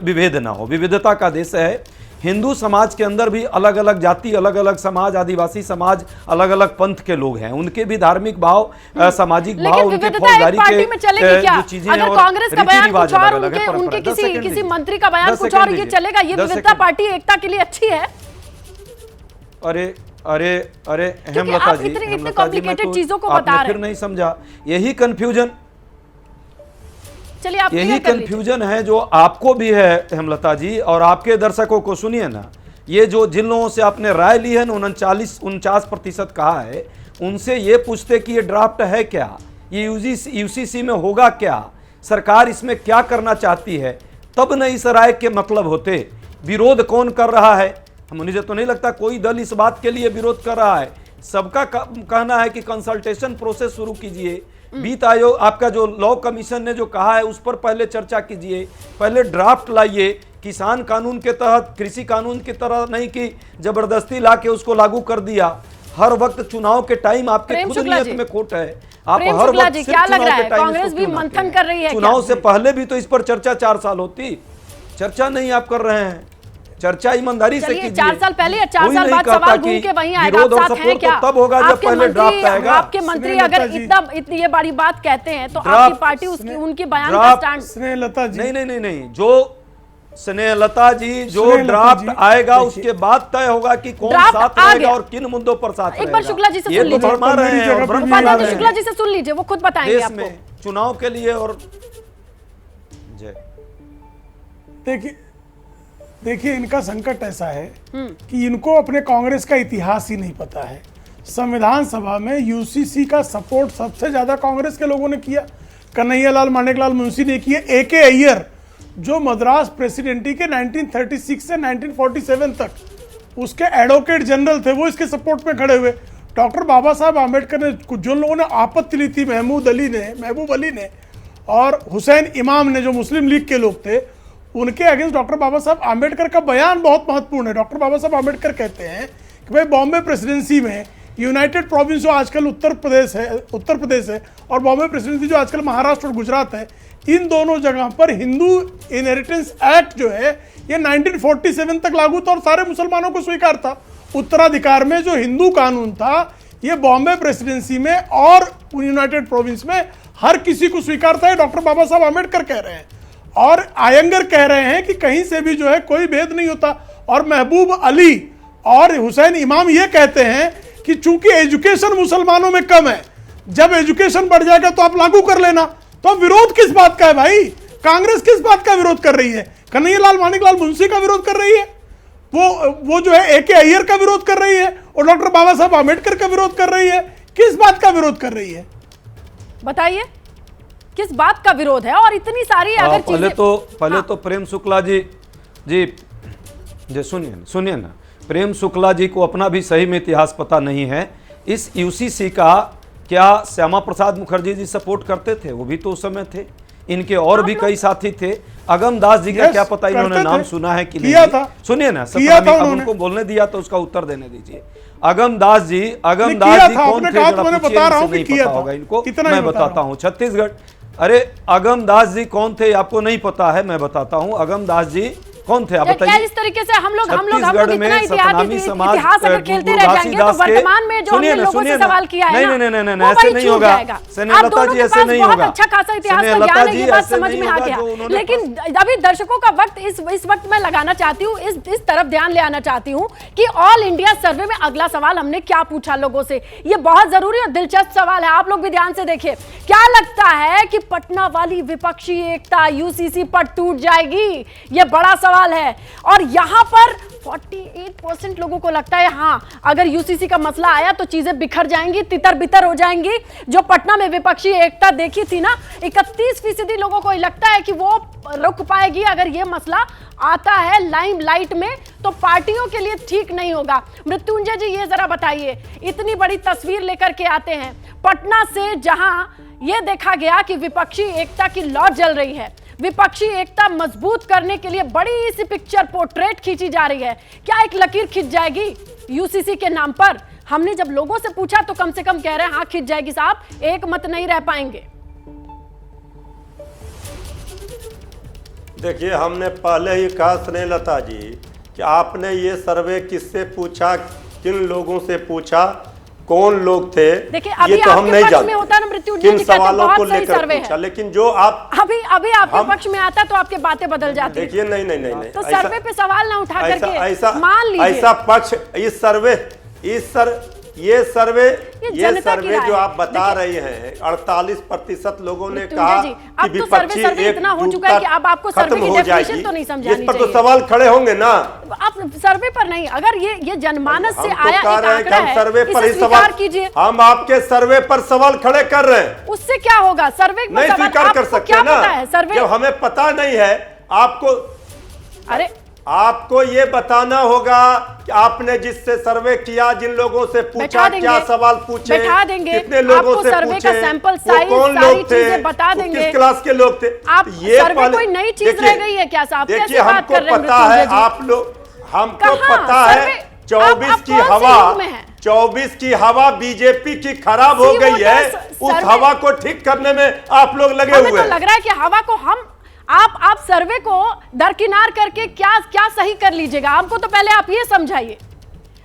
विभेद ना हो। विविधता का देश है। हिंदू समाज के अंदर भी अलग अलग जाति, अलग अलग समाज, आदिवासी समाज, अलग अलग पंथ के लोग हैं। उनके भी धार्मिक भाव, सामाजिक भाव, उनके फौजदारी के जो चीजें हैं, अगर कांग्रेस का बयान कुछ और, उनके किसी मंत्री का बयान कुछ और, ये चलेगा? ये विविधता पार्टी एकता के लिए अच्छी है? अरे अरे अरे हेमलता जी, इतने कॉम्प्लिकेटेड चीजों को बता रहे, फिर नहीं समझा। यही कंफ्यूजन, यही कंफ्यूजन है जो आपको भी है हेमलता जी, और आपके दर्शकों को। सुनिए ना, ये जो जिन लोगों से आपने राय ली है ना, 49% कहा है, उनसे ये पूछते कि ये ड्राफ्ट है क्या, ये यूसीसी में होगा क्या, सरकार इसमें क्या करना चाहती है, तब न इस राय के मतलब होते। विरोध कौन कर रहा है? मुझे तो नहीं लगता कोई दल इस बात के लिए विरोध कर रहा है। सबका कहना है कि कंसल्टेशन प्रोसेस शुरू कीजिए। वित्त आयोग, आपका जो लॉ कमीशन ने जो कहा है उस पर पहले चर्चा कीजिए, पहले ड्राफ्ट लाइए। किसान कानून के तहत, कृषि कानून की तरह नहीं कि जबरदस्ती लाके उसको लागू कर दिया। हर वक्त चुनाव के टाइम आपके खुद नियत में खोट है। आप हर वक्त सिर्फ चुनाव के टाइम कांग्रेस भी मंथन कर रही है। चुनाव से पहले भी तो इस पर चर्चा 4 साल होती। चर्चा नहीं आप कर रहे हैं। चर्चा ईमानदारी से कीजिए। 4 साल पहले या 4 साल बाद सवाल घूम के वहीं आएगा। आप साथ हैं क्या? तब होगा जब पहले ड्राफ्ट आएगा। आपके मंत्री अगर इतनी ये बड़ी बात कहते हैं तो आपकी पार्टी उनके बयान का स्टैंड। स्नेहलता जी, नहीं, जो स्नेहलता जी, जो ड्राफ्ट आएगा उसके बाद तय होगा कि कौन साथ रहेगा और किन मुद्दों पर साथ रहेगा। एक बार शुक्ला जी से सुन लीजिए, शुक्ला जी से सुन लीजिए, वो खुद बताएंगे आपको। चुनाव के लिए और देखिए इनका संकट ऐसा है कि इनको अपने कांग्रेस का इतिहास ही नहीं पता है। संविधान सभा में यूसीसी का सपोर्ट सबसे ज्यादा कांग्रेस के लोगों ने किया। कन्हैयालाल मानेकलाल मुंशी ने किया। AK अय्यर जो मद्रास प्रेसिडेंटी के 1936 से 1947 तक उसके एडवोकेट जनरल थे, वो इसके सपोर्ट में खड़े हुए। डॉक्टर बाबा साहब आम्बेडकर ने, जो लोगों ने आपत्ति ली थी, महबूब अली ने और हुसैन इमाम ने, जो मुस्लिम लीग के लोग थे, उनके अगेंस्ट डॉक्टर बाबा साहब आम्बेडकर का बयान बहुत महत्वपूर्ण है। डॉक्टर बाबा साहब आम्बेडकर कहते हैं कि भाई बॉम्बे प्रेसिडेंसी में यूनाइटेड प्रोविंस जो आजकल उत्तर प्रदेश है और बॉम्बे प्रेसिडेंसी जो आजकल महाराष्ट्र और गुजरात है, इन दोनों जगह पर हिंदू इनहेरिटेंस एक्ट जो है ये 1947 तक लागू था और सारे मुसलमानों को स्वीकार था। उत्तराधिकार में जो हिंदू कानून था ये बॉम्बे प्रेसिडेंसी में और यूनाइटेड प्रोविंस में हर किसी को स्वीकार था। डॉक्टर बाबा साहब आम्बेडकर कह रहे हैं और आयंगर कह रहे हैं कि कहीं से भी जो है कोई भेद नहीं होता। और महबूब अली और हुसैन इमाम ये कहते हैं कि चूंकि एजुकेशन मुसलमानों में कम है, जब एजुकेशन बढ़ जाएगा तो आप लागू कर लेना। तो विरोध किस बात का है भाई? कांग्रेस किस बात का विरोध कर रही है? कन्हैयालाल मानेकलाल मुंशी का विरोध कर रही है, वो जो है AK अय्यर का विरोध कर रही है और डॉक्टर बाबा साहब आम्बेडकर का विरोध कर रही है। किस बात का विरोध कर रही है बताइए? किस बात का विरोध है? और इतनी सारी अगर पहले तो प्रेम शुक्ला जी सुनिए ना, प्रेम शुक्ला जी को अपना भी सही में इतिहास पता नहीं है। इस यूसीसी का क्या श्यामा प्रसाद मुखर्जी जी सपोर्ट करते थे? वो भी तो उस समय थे। इनके और भी कई साथी थे। अगम दास जी का क्या पता इन्होंने नाम सुना है कि नहीं? सुनिए ना, उनको बोलने दिया तो उसका उत्तर देने दीजिए। अगम दास जी कौन थे? नहीं पता होगा इनको, मैं बताता हूँ। छत्तीसगढ़, अरे अगम दास जी कौन थे आपको नहीं पता है? मैं बताता हूँ। अगम दास जी कौन थे आप बताइए? इस तरीके से हम लोग इतना इतिहास अगर खेलते रह जाएंगे तो वर्तमान में जो हमने लोगों से सवाल किया है नहीं, ऐसे नहीं होगा स्नेहलता जी, ऐसे नहीं होगा। अच्छा खासा इतिहास का ज्ञान है, ये बात समझ में आ गया। लेकिन अभी दर्शकों का वक्त इस वक्त मैं लगाना चाहती हूँ, इस तरफ ध्यान ले आना चाहती हूँ कि ऑल इंडिया सर्वे में अगला सवाल हमने क्या पूछा लोगों से। ये बहुत जरूरी और दिलचस्प सवाल है, आप लोग भी ध्यान से देखिए। क्या लगता है कि पटना वाली विपक्षी एकता यूसीसी पर टूट जाएगी? ये बड़ा सवाल है और यहां पर 48% लोगों को लगता है हाँ, अगर यूसीसी का मसला आया तो चीजें बिखर जाएंगी, तितर बितर हो जाएंगी। जो पटना में विपक्षी एकता देखी थी ना, 31% लोगों को लगता है कि वो रुक पाएगी। अगर ये मसला आता है लाइमलाइट में तो पार्टियों के लिए ठीक नहीं होगा। मृत्युंजय जी, ये जरा बताइए, इतनी बड़ी तस्वीर लेकर के आते हैं पटना से, जहां ये देखा गया कि विपक्षी एकता की लौ जल रही है, विपक्षी एकता मजबूत करने के लिए बड़ी सी पिक्चर पोर्ट्रेट खींची जा रही है। क्या एक लकीर खिंच जाएगी यूसीसी के नाम पर? हमने जब लोगों से पूछा तो कम से कम कह रहे हैं हाँ खिंच जाएगी साहब, एक मत नहीं रह पाएंगे। देखिए, हमने पहले ही कहा स्नेहलता जी कि आपने ये सर्वे किससे पूछा, किन लोगों से पूछा, कौन लोग थे, देखिए अभी ये तो हम नहीं जानते। होता ना मृत्युंजय जी, सवालों को लेकर सर्वे पूछा, है, लेकिन जो आप अभी आपके पक्ष में आता तो आपके बातें बदल जाती। देखिए नहीं तो सर्वे पे सवाल ना उठा करके मान लीजिए। ऐसा पक्ष इस सर्वे ये सर्वे जो आप बता रहे हैं, 48% लोगों ने कहा कि विपक्षी एकजुटता खत्म हो जाएगी। तो नहीं समझानी इस पर तो सवाल खड़े होंगे ना। आप सर्वे पर नहीं, अगर ये जनमानस से आया एक आंकड़ा है, सर्वे पर ही सवाल कीजिए। हम आपके सर्वे पर सवाल खड़े कर रहे हैं, उससे क्या होगा? सर्वे नहीं स्वीकार कर सकते ना। सर्वे जब हमें पता नहीं है, अरे आपको ये बताना होगा कि आपने जिससे सर्वे किया, जिन लोगों से पूछा, क्या सवाल पूछे, कितने लोगों से सर्वे पूछे, का सैंपल साइज, कौन सारी लोग थे, चीजें बता देंगे, किस क्लास के लोग थे। आप सर्वे कोई नई चीज रह गई है क्या साहब? देखिए, हमको पता है, आप लोग, हमको पता है 24 की हवा बीजेपी की खराब हो गई है। उस हवा को ठीक करने में आप लोग लगे हुए हैं। लग रहा है कि हवा को हम आप सर्वे को दरकिनार करके क्या सही कर लीजिएगा, हमको तो पहले आप ये समझाइए।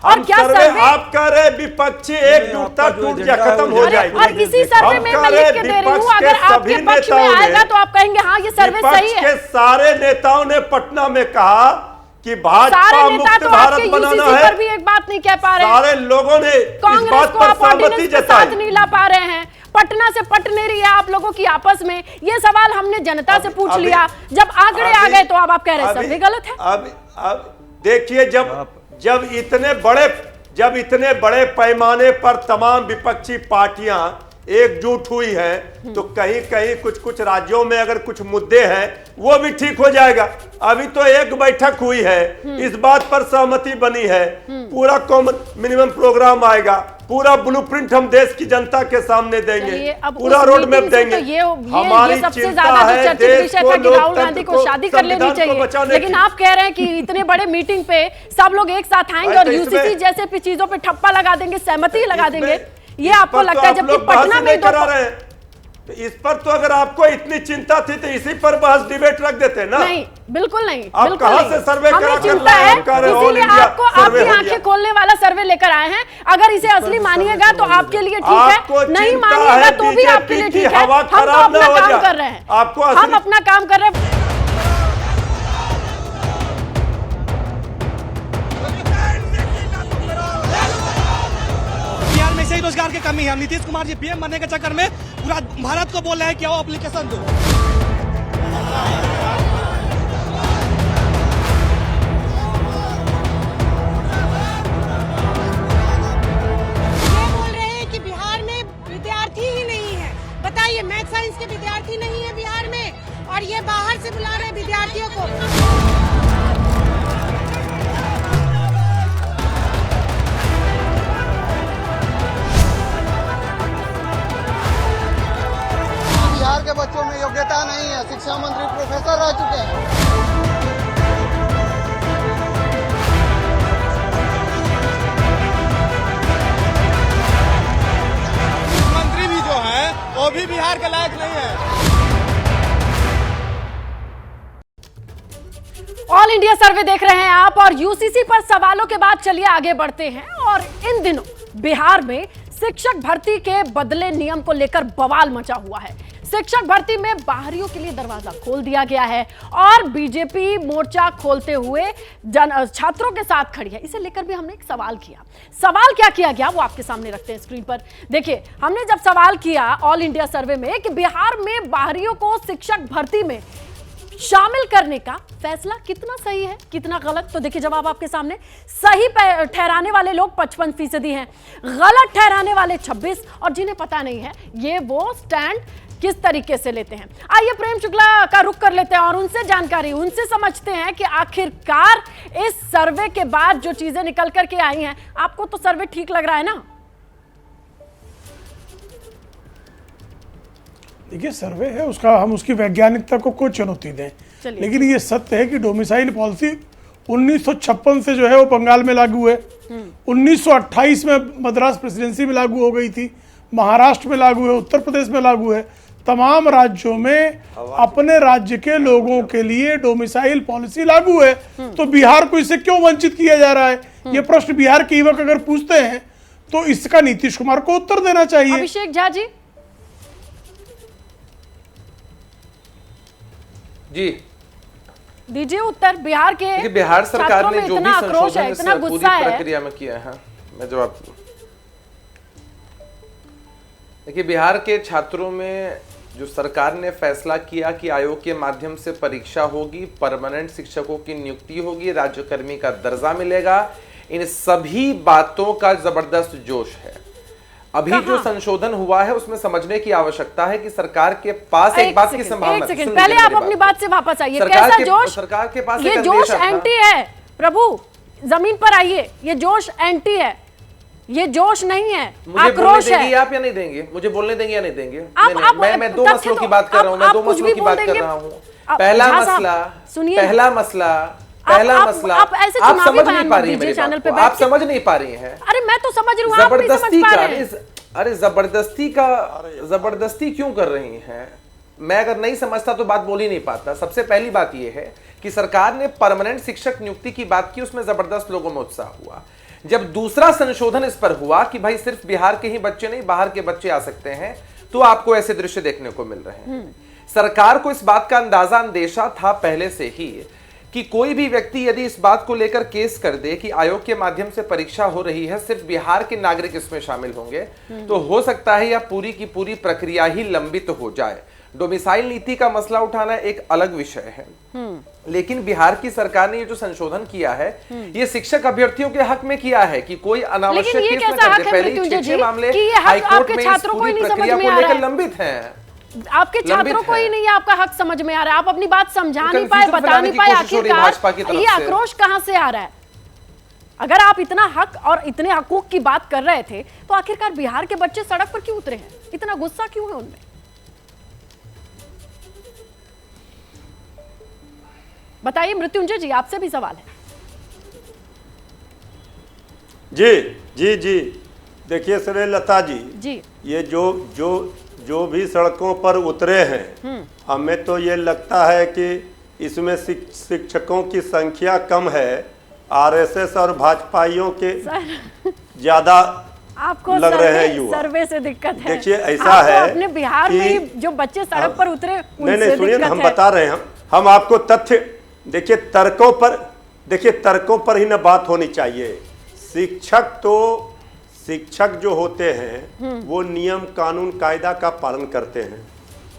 और क्या सर्वे आप कह रहे विपक्षी एकजुटता टूट जा, खत्म हो जाएगी। और इसी सर्वे में मैं लिख के दे रही हूँ, अगर आपके पक्ष में आएगा तो आप कहेंगे हाँ ये सर्वे सही है। सारे नेताओं ने पटना में कहा कि भाजपा मुक्त भारत बनाना है, पर भी एक बात नहीं कह पा रहे। सारे लोगों ने इस बात पर सहमति जताई, नहीं ला पा रहे हैं। पटना से पट नहीं रही है आप लोगों की आपस में। ये सवाल हमने जनता से पूछ लिया, जब आंकड़े आ गए तो अब आप कह रहे हैं सर्वे गलत है। अब देखिए, जब इतने बड़े पैमाने पर तमाम विपक्षी पार्टियां एकजुट हुई है, तो कहीं कहीं कुछ राज्यों में अगर कुछ मुद्दे हैं वो भी ठीक हो जाएगा। अभी तो एक बैठक हुई है, इस बात पर सहमति बनी है, पूरा कॉमन मिनिमम प्रोग्राम आएगा, पूरा ब्लूप्रिंट हम देश की जनता के सामने देंगे, पूरा रोड मैप देंगे। हमारी सबसे ज्यादा जो चर्चित विषय था कि राहुल गांधी को शादी कर लेनी चाहिए, लेकिन आप कह रहे हैं कि इतने बड़े मीटिंग पे सब लोग एक साथ आएंगे और यूसीसी जैसे चीजों पे ठप्पा लगा देंगे, सहमति लगा देंगे, ये आपको लगता है? जबकि पटना में करा रहे हैं, तो इस पर तो अगर आपको इतनी चिंता थी तो इसी पर बहस डिबेट रख देते ना। नहीं, बिल्कुल नहीं। आप कहां से सर्वे चिंता है, इसीलिए आपको आपकी आंखें खोलने वाला सर्वे लेकर आए हैं। अगर इसे असली मानिएगा तो आपके लिए ठीक है, नहीं मानिएगा तो भी आपके लिए ठीक है। हम तो अपना काम कर रहे हैं, हम अपना काम कर रहे हैं। सही रोजगार की कमी है। नीतीश कुमार जी पीएम बनने के चक्कर में पूरा भारत को बोल रहे हैं कि आओ एप्लीकेशन दो। ये बोल रहे हैं कि बिहार में विद्यार्थी ही नहीं है। बताइए, मैथ साइंस के विद्यार्थी नहीं है बिहार में, और ये बाहर से बुला रहे हैं विद्यार्थियों को। बिहार के बच्चों में योग्यता नहीं है, शिक्षा मंत्री प्रोफेसर रह चुके हैं। मंत्री भी जो है वो भी बिहार के लायक नहीं है। ऑल इंडिया सर्वे देख रहे हैं आप, और यूसीसी पर सवालों के बाद चलिए आगे बढ़ते हैं। और इन दिनों बिहार में शिक्षक भर्ती के बदले नियम को लेकर बवाल मचा हुआ है। शिक्षक भर्ती में बाहरियों के लिए दरवाजा खोल दिया गया है और बीजेपी मोर्चा खोलते हुए छात्रों के साथ खड़ी है। इसे लेकर भी हमने एक सवाल किया। सवाल क्या किया गया वो आपके सामने रखते हैं स्क्रीन पर। देखिए, हमने जब सवाल किया ऑल इंडिया सर्वे में कि बिहार में बाहरियों को शिक्षक भर्ती में शामिल करने का फैसला कितना सही है, कितना गलत? तो देखिए जवाब आपके सामने। सही ठहराने वाले लोग 55% हैं, गलत ठहराने वाले 26, और जिन्हें पता नहीं है ये वो स्टैंड किस तरीके से लेते हैं। आइए प्रेम शुक्ला का रुख कर लेते हैं और उनसे जानकारी, उनसे समझते हैं कि आखिरकार इस सर्वे के बाद जो चीजें निकल करके आई हैं, आपको तो सर्वे ठीक लग रहा है ना? देखिए सर्वे है उसका, हम उसकी वैज्ञानिकता को कोई चुनौती दें, लेकिन ये सत्य है कि डोमिसाइल पॉलिसी 1956 से जो है वो बंगाल में लागू है, 1928 में मद्रास प्रेसिडेंसी में लागू हो गई थी, महाराष्ट्र में लागू है, उत्तर प्रदेश में लागू है। तमाम राज्यों में अपने राज्य के लोगों के लिए डोमिसाइल पॉलिसी लागू है, तो बिहार को इससे क्यों वंचित किया जा रहा है? ये प्रश्न बिहार के युवक अगर पूछते हैं तो इसका नीतीश कुमार को उत्तर देना चाहिए। अभिषेक झा जी जी दीजिए उत्तर। बिहार के बिहार सरकार ने जो भी संशोधन है, इतना पूरी गुस्सा है, प्रक्रिया में किया है, मैं जवाब दूं। देखिए बिहार के छात्रों में जो सरकार ने फैसला किया कि आयोग के माध्यम से परीक्षा होगी, परमानेंट शिक्षकों की नियुक्ति होगी, राज्यकर्मी का दर्जा मिलेगा, इन सभी बातों का जबरदस्त जोश है। अभी जो संशोधन हुआ है उसमें समझने की आवश्यकता है कि सरकार के पास एक बात की संभावना। पहले आप अपनी बात से वापस आइए। कैसा जोश? सरकार के पास ये जोश एंटी है। प्रभु जमीन पर आइए, ये जोश एंटी है, ये जोश नहीं है, आक्रोश है। आप या नहीं देंगे? मुझे बोलने देंगे या नहीं देंगे? मैं दो मसलों की बात कर रहा हूँ, मैं दो मसलों की बात कर रहा हूँ। पहला मसला आप ऐसे आप समझ नहीं पा रही हैं चैनल पे, आप समझ नहीं पा रही हैं। अरे मैं तो समझ रही हूँ, जबरदस्ती का, अरे जबरदस्ती क्यों कर रही हैं? मैं अगर नहीं समझता तो बात बोल ही नहीं पाता। सबसे पहली बात यह है कि सरकार ने परमानेंट शिक्षक नियुक्ति की बात की, उसमें जबरदस्त लोगों में उत्साह हुआ। जब दूसरा संशोधन इस पर हुआ कि भाई सिर्फ बिहार के ही बच्चे नहीं, बाहर के बच्चे आ सकते हैं, तो आपको ऐसे दृश्य देखने को मिल रहे हैं। सरकार को इस बात का अंदेशा था पहले से ही कि कोई भी व्यक्ति यदि इस बात को लेकर केस कर दे कि आयोग के माध्यम से परीक्षा हो रही है, सिर्फ बिहार के नागरिक इसमें शामिल होंगे, तो हो सकता है यह पूरी की पूरी प्रक्रिया ही लंबित हो जाए। डोमिसाइल नीति का मसला उठाना एक अलग विषय है, लेकिन बिहार की सरकार ने ये जो संशोधन किया है, ये शिक्षक अभ्यर्थियों के हक में किया है कि कोई अनावश्यक केस न कर दे। पहले 6 मामले हाईकोर्ट में इस पूरी प्रक्रिया को लेकर लंबित हैं। आपके छात्रों को ही नहीं आपका हक समझ में आ रहा है, आप अपनी बात समझा नहीं पाए, बता नहीं पाए, आखिरकार ये आक्रोश कहां से आ रहा है? अगर आप इतना हक और इतने हकूक की बात कर रहे थे तो आखिरकार बिहार के बच्चे सड़क पर क्यों उतरे हैं? इतना गुस्सा क्यों है उनमें? बताइए मृत्युंजय जी, आपसे भी सवाल है। जी देखिए श्रीलता जी, ये जो भी सड़कों पर उतरे हैं, हमें तो ये लगता है कि इसमें शिक्षकों की संख्या कम है, आरएसएस और भाजपाइयों के ज्यादा आपको लग रहे हैं युवा। सर्वे से दिक्कत है। देखिए ऐसा है अपने बिहार में जो बच्चे सड़क पर उतरे, नहीं सुनिए, हम बता रहे हैं, हम आपको तथ्य देखिए, तर्कों पर ही ना बात होनी चाहिए। शिक्षक जो होते हैं वो नियम कानून कायदा का पालन करते हैं,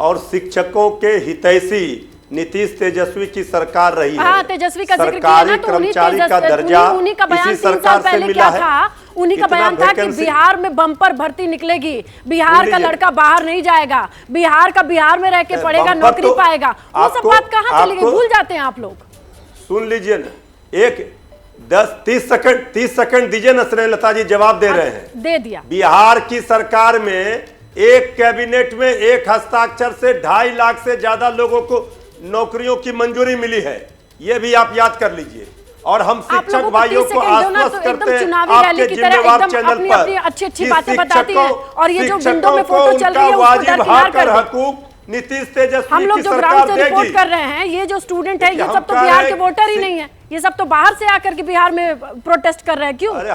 और शिक्षकों के हितैषी नीतीश तेजस्वी की सरकार रही है। तेजस्वी का जिक्र सरकारी कर्मचारी का दर्जा इसी सरकार से मिला है। उन्हीं का बयान था कि बिहार में बम्पर भर्ती निकलेगी, बिहार का लड़का बाहर नहीं जाएगा, बिहार का बिहार में रह के पढ़ेगा, नौकरी पाएगा। वो सब बात कहाँ चली गई? भूल जाते हैं आप लोग। सुन लीजिए ना, एक 10-30 सेकंड दीजिए ना श्रीलता जी, जवाब दे रहे हैं। दे दिया। बिहार की सरकार में एक कैबिनेट में एक हस्ताक्षर से 2.5 लाख से ज्यादा लोगों को नौकरियों की मंजूरी मिली है, यह भी आप याद कर लीजिए। और हम शिक्षक भाइयों को आश्वस्त करते हैं आपके जिम्मेवार चैनल पर अच्छी बातें बताती हैं, और ये जो विंडो में फोटो चल रही है वाजिब हक और हकूक नीतीश तेजस्वी हम लोग जो ग्राउंड से रिपोर्ट कर रहे हैं, ये जो स्टूडेंट है, ये सब तो बिहार के वोटर ही नहीं है, ये सब तो बाहर से आकर के बिहार में प्रोटेस्ट कर रहे हैं। क्यों? अरे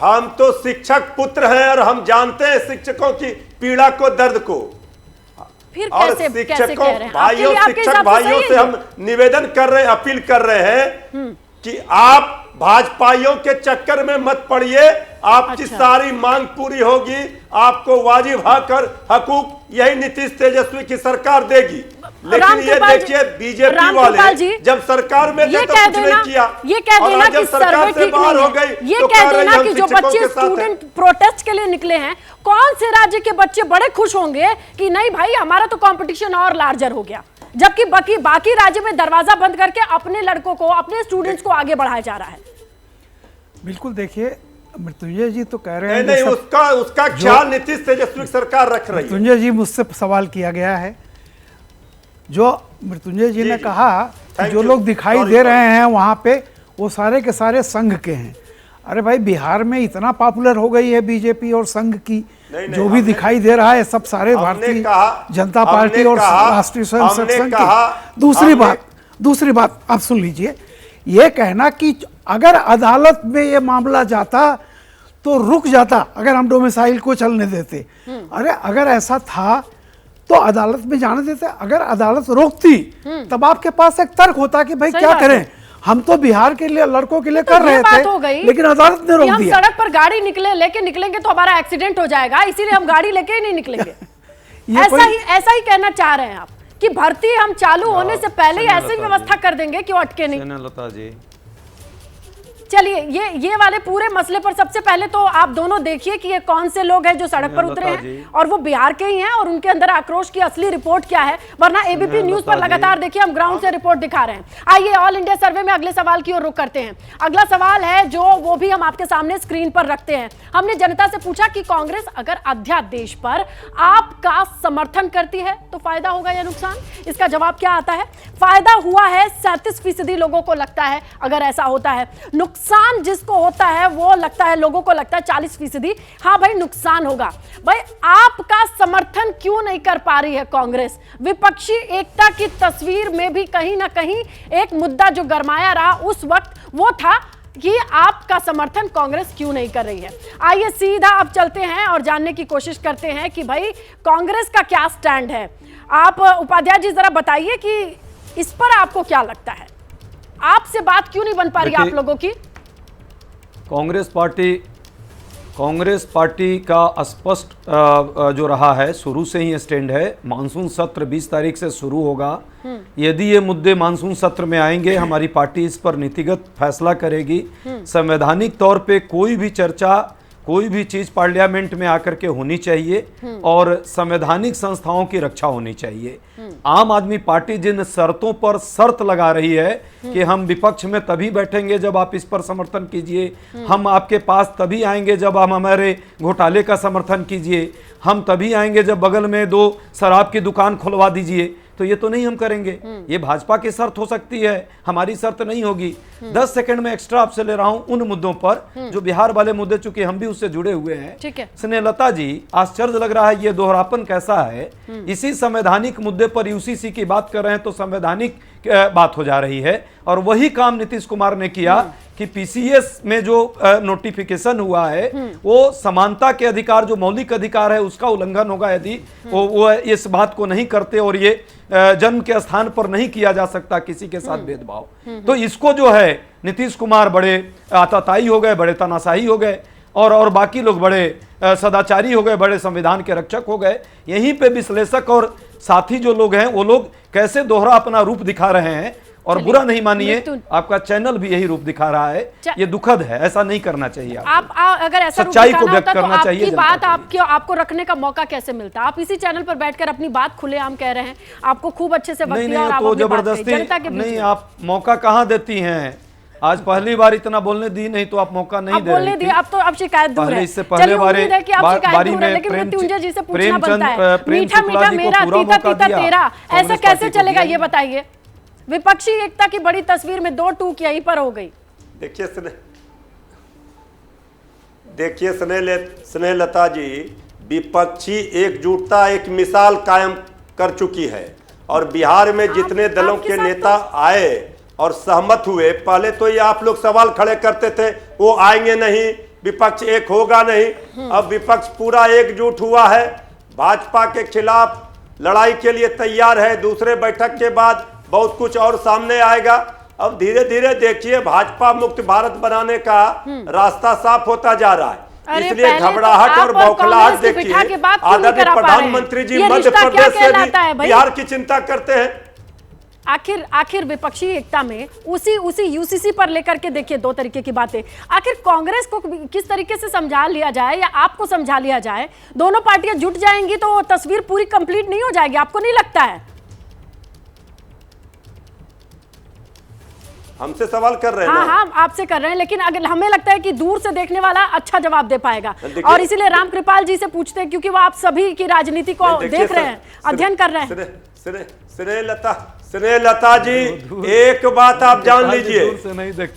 हम तो शिक्षक पुत्र हैं, और हम जानते हैं शिक्षकों की पीड़ा को, दर्द को। फिर और शिक्षकों भाइयों, शिक्षक भाइयों से हम निवेदन कर रहे हैं, अपील कर रहे हैं कि आप भाजपाइयों के चक्कर में मत पड़िए, आपकी सारी मांग पूरी होगी, आपको वाजिब हकूक यही नीतीश तेजस्वी की सरकार देगी। लेकिन ये देखिए बीजेपी वाले जब सरकार में थे तो कुछ नहीं किया, ये कह देना कि सरकार से बाहर हो गई, ये कह देना कि जो बच्चे स्टूडेंट प्रोटेस्ट के लिए निकले हैं, कौन से राज्य के बच्चे बड़े खुश होंगे कि नहीं भाई हमारा तो कंपटीशन और लार्जर हो गया, जबकि बाकी राज्य में दरवाजा बंद करके अपने लड़कों को, अपने स्टूडेंट्स को आगे बढ़ाया जा रहा है। बिल्कुल, देखिए मृत्युंजय जी तो कह रहे हैं नहीं, उसका ख्याल नीतीश तेजस्वी सरकार रख रही है। मृत्युंजय जी मुझसे सवाल किया गया है, जो मृत्युंजय जी ने कहा कि जो लोग दिखाई दे रहे हैं वहां पे वो सारे के सारे संघ के हैं। अरे भाई, बिहार में इतना पॉपुलर हो गई है बीजेपी और संघ की, जो भी दिखाई दे रहा है सब सारे भारतीय जनता पार्टी और राष्ट्रीय स्वयंसेवक संघ की। दूसरी बात आप सुन लीजिए, ये कहना कि अगर अदालत में ये मामला जाता तो रुक जाता अगर हम डोमिसाइल को चलने देते। अरे अगर ऐसा था तो अदालत में जाने देते, अगर अदालत रोकती तब आपके पास एक तर्क होता कि भाई क्या करें, हम तो बिहार के लिए लड़कों के लिए कर रहे थे, लेकिन अदालत ने रोक दिया। हम सड़क पर गाड़ी लेके निकलेंगे तो हमारा एक्सीडेंट हो जाएगा, इसीलिए हम गाड़ी लेके ही नहीं निकलेंगे। ऐसा ही कहना चाह रहे हैं आप कि भर्ती हम चालू होने से पहले ही ऐसी व्यवस्था कर देंगे कि वो अटके नहीं। लता जी, चलिए ये वाले पूरे मसले पर सबसे पहले तो आप दोनों देखिए कि ये कौन से लोग हैं जो सड़क पर उतरे हैं और वो बिहार के ही हैं और उनके अंदर आक्रोश की असली रिपोर्ट क्या है, वरना एबीपी न्यूज पर लगातार देखिए हम ग्राउंड से रिपोर्ट दिखा रहे हैं। आइए ऑल इंडिया सर्वे में अगले सवाल की ओर रुख करते हैं। अगला सवाल है जो वो भी हम आपके सामने स्क्रीन पर रखते हैं। हमने जनता से पूछा कि कांग्रेस अगर अध्यादेश पर आपका समर्थन करती है तो फायदा होगा या नुकसान। इसका जवाब क्या आता है? फायदा हुआ है 37% लोगों को लगता है अगर ऐसा होता है। नुकसान जिसको होता है वो लगता है, लोगों को लगता है 40%। हाँ भाई नुकसान होगा। भाई आपका समर्थन क्यों नहीं कर पा रही है कांग्रेस? विपक्षी एकता की तस्वीर में भी कहीं ना कहीं एक मुद्दा जो गरमाया रहा उस वक्त वो था कि आपका समर्थन कांग्रेस क्यों नहीं कर रही है। आइए सीधा अब चलते हैं और जानने की कोशिश करते हैं कि भाई कांग्रेस का क्या स्टैंड है। आप उपाध्याय जी जरा बताइए कि इस पर आपको क्या लगता है, आपसे बात क्यों नहीं बन पा रही आप लोगों की? कांग्रेस पार्टी का स्पष्ट जो रहा है, शुरू से ही स्टैंड है। मानसून सत्र 20 तारीख से शुरू होगा। यदि ये मुद्दे मानसून सत्र में आएंगे, हमारी पार्टी इस पर नीतिगत फैसला करेगी। संवैधानिक तौर पे कोई भी चर्चा, कोई भी चीज पार्लियामेंट में आकर के होनी चाहिए और संवैधानिक संस्थाओं की रक्षा होनी चाहिए। आम आदमी पार्टी जिन शर्तों पर शर्त लगा रही है कि हम विपक्ष में तभी बैठेंगे जब आप इस पर समर्थन कीजिए, हम आपके पास तभी आएंगे जब हम हमारे घोटाले का समर्थन कीजिए, हम तभी आएंगे जब बगल में 2 शराब की दुकान खुलवा दीजिए, तो ये तो नहीं हम करेंगे। ये भाजपा की शर्त हो सकती है, हमारी शर्त नहीं होगी। 10 सेकंड में एक्स्ट्रा आपसे ले रहा हूं उन मुद्दों पर जो बिहार वाले मुद्दे, चूंकि हम भी उससे जुड़े हुए हैं। ठीक है स्नेहलता जी, आश्चर्य लग रहा है, ये दोहरापन कैसा है। इसी संवैधानिक मुद्दे पर यूसीसी की बात कर रहे हैं तो संवैधानिक बात हो जा रही है। और वही काम नीतीश कुमार ने किया कि पीसीएस में जो नोटिफिकेशन हुआ है वो समानता के अधिकार, जो मौलिक अधिकार है, उसका उल्लंघन होगा यदि वो इस बात को नहीं करते और ये जन्म के स्थान पर नहीं किया जा सकता किसी के साथ भेदभाव। तो इसको जो है नीतीश कुमार बड़े आताताई हो गए, बड़े तानाशाही हो गए और बाकी लोग बड़े सदाचारी हो गए, बड़े संविधान के रक्षक हो गए। यहीं पे विश्लेषक और साथी जो लोग हैं वो लोग कैसे दोहरा अपना रूप दिखा रहे हैं। और बुरा नहीं मानिए, आपका चैनल भी यही रूप दिखा रहा है, ये दुखद है, ऐसा नहीं करना चाहिए। आप अगर ऐसा सच्चाई को व्यक्त करना चाहिए। आपकी बात आपको रखने का मौका कैसे मिलता? आप इसी चैनल पर बैठकर अपनी बात खुलेआम कह रहे हैं, आपको खूब अच्छे से वक्त दिया और आप अपनी बात कही जनता के बीच में। नहीं, आप मौका कहाँ देती हैं? आज पहली बार इतना बोलने दी, नहीं तो आप मौका नहीं दे रही थी। अब तो अब शिकायत दूर है। इससे पहले बारी में लेकिन मृत्युंजय जी से पूछना बनता है, मीठा मीठा मेरा, तीता तीता तेरा, ऐसा कैसे चलेगा ये बताइए? विपक्षी एकता की बड़ी तस्वीर में 2 टूक यहीं पर हो गई। देखिए स्नेहलता जी, विपक्षी एकजुटता एक मिसाल कायम कर चुकी है और बिहार में जितने दलों के नेता आए और सहमत हुए, पहले तो ये आप लोग सवाल खड़े करते थे वो आएंगे नहीं, विपक्ष एक होगा नहीं। अब विपक्ष पूरा एकजुट हुआ है, भाजपा के खिलाफ लड़ाई के लिए तैयार है। दूसरे बैठक के बाद बहुत कुछ और सामने आएगा अब धीरे धीरे देखिए भाजपा मुक्त भारत बनाने का रास्ता साफ होता जा रहा है। इसलिए घबराहट और बौखलाहट देखिए। आदरणीय प्रधानमंत्री जी मध्य प्रदेश से भी बिहार की चिंता करते हैं। आखिर विपक्षी एकता में उसी यूसीसी पर लेकर के देखिए दो तरीके की बातें। आखिर कांग्रेस को किस तरीके से समझा लिया जाए या आपको समझा लिया जाए, दोनों पार्टियां जुट जाएंगी तो तस्वीर पूरी कंप्लीट नहीं हो जाएगी, आपको नहीं लगता है? हमसे सवाल कर रहे हैं ना? हाँ, आपसे कर रहे हैं, लेकिन अगर हमें लगता है कि दूर से देखने वाला अच्छा जवाब दे पाएगा, और इसीलिए रामकृपाल जी से पूछते हैं क्योंकि वो आप सभी की राजनीति को देख रहे हैं, अध्ययन कर रहे हैं। स्नेहलता जी, एक बात आप जान लीजिए,